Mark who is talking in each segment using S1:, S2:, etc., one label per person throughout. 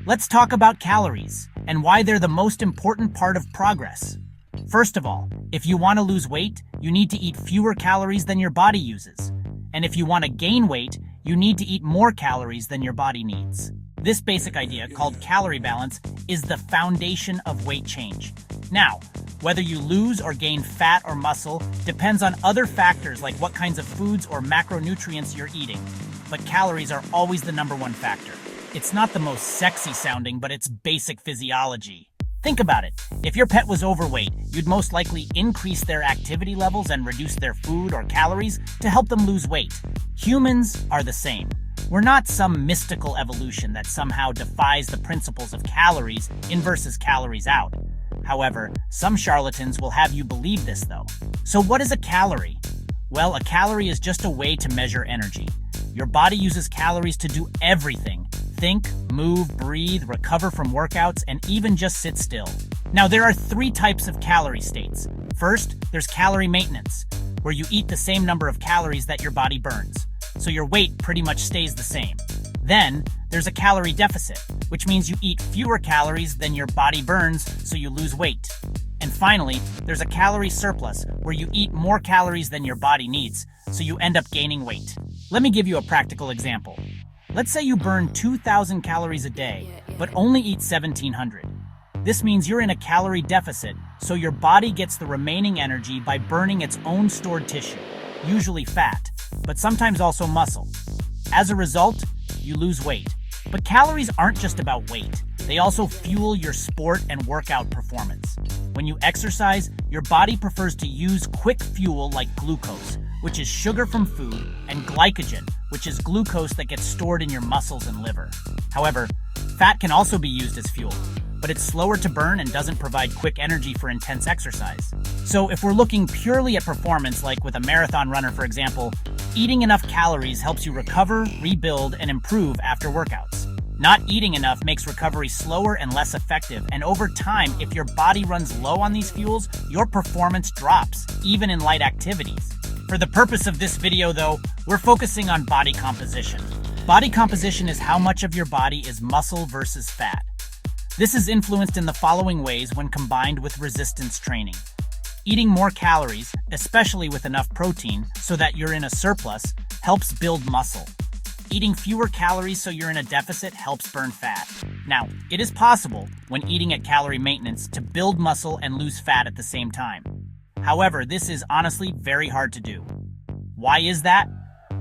S1: Let's talk about calories and why they're the most important part of progress. First of all, if you want to lose weight, you need to eat fewer calories than your body uses. And if you want to gain weight, you need to eat more calories than your body needs. This basic idea, called calorie balance, is the foundation of weight change. Now, whether you lose or gain fat or muscle depends on other factors like what kinds of foods or macronutrients you're eating. But calories are always the number one factor. It's not the most sexy sounding, but it's basic physiology. Think about it. If your pet was overweight, you'd most likely increase their activity levels and reduce their food or calories to help them lose weight. Humans are the same. We're not some mystical evolution that somehow defies the principles of calories in versus calories out. However, some charlatans will have you believe this though. So what is a calorie? Well, a calorie is just a way to measure energy. Your body uses calories to do everything. Think, move, breathe, recover from workouts, and even just sit still. Now, there are 3 types of calorie states. First, there's calorie maintenance, where you eat the same number of calories that your body burns, so your weight pretty much stays the same. Then, there's a calorie deficit, which means you eat fewer calories than your body burns, so you lose weight. And finally, there's a calorie surplus, where you eat more calories than your body needs, so you end up gaining weight. Let me give you a practical example. Let's say you burn 2,000 calories a day, but only eat 1,700. This means you're in a calorie deficit, so your body gets the remaining energy by burning its own stored tissue, usually fat, but sometimes also muscle. As a result, you lose weight. But calories aren't just about weight. They also fuel your sport and workout performance. When you exercise, your body prefers to use quick fuel like glucose, which is sugar from food, and glycogen, which is glucose that gets stored in your muscles and liver. However, fat can also be used as fuel, but it's slower to burn and doesn't provide quick energy for intense exercise. So if we're looking purely at performance, like with a marathon runner for example, eating enough calories helps you recover, rebuild, and improve after workouts. Not eating enough makes recovery slower and less effective, and over time, if your body runs low on these fuels, your performance drops, even in light activities. For the purpose of this video though, we're focusing on body composition. Body composition is how much of your body is muscle versus fat. This is influenced in the following ways when combined with resistance training. Eating more calories, especially with enough protein, so that you're in a surplus, helps build muscle. Eating fewer calories so you're in a deficit helps burn fat. Now, it is possible, when eating at calorie maintenance, to build muscle and lose fat at the same time. However, this is honestly very hard to do. Why is that?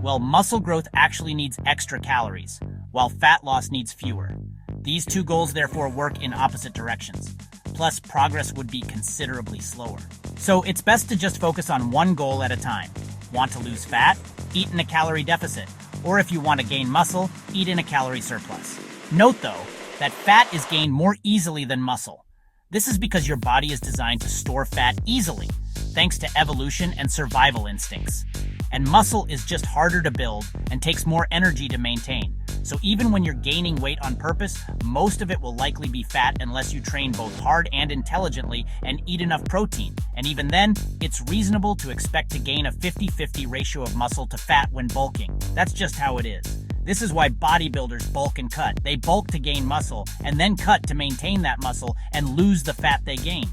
S1: Well, muscle growth actually needs extra calories, while fat loss needs fewer. These 2 goals therefore work in opposite directions. Plus, progress would be considerably slower. So it's best to just focus on one goal at a time. Want to lose fat? Eat in a calorie deficit. Or if you want to gain muscle, eat in a calorie surplus. Note though, that fat is gained more easily than muscle. This is because your body is designed to store fat easily, thanks to evolution and survival instincts. And muscle is just harder to build and takes more energy to maintain. So even when you're gaining weight on purpose, most of it will likely be fat unless you train both hard and intelligently and eat enough protein. And even then, it's reasonable to expect to gain a 50-50 ratio of muscle to fat when bulking. That's just how it is. This is why bodybuilders bulk and cut. They bulk to gain muscle and then cut to maintain that muscle and lose the fat they gained.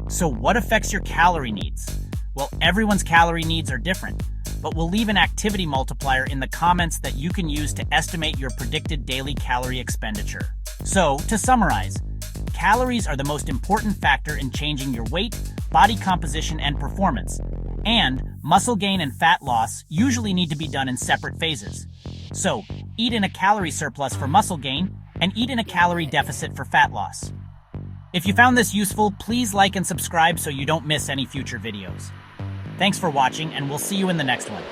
S1: So what affects your calorie needs? Well, everyone's calorie needs are different, but we'll leave an activity multiplier in the comments that you can use to estimate your predicted daily calorie expenditure. So, to summarize, calories are the most important factor in changing your weight, body composition, and performance. And muscle gain and fat loss usually need to be done in separate phases. So, eat in a calorie surplus for muscle gain, and eat in a calorie deficit for fat loss. If you found this useful, please like and subscribe so you don't miss any future videos. Thanks for watching, and we'll see you in the next one.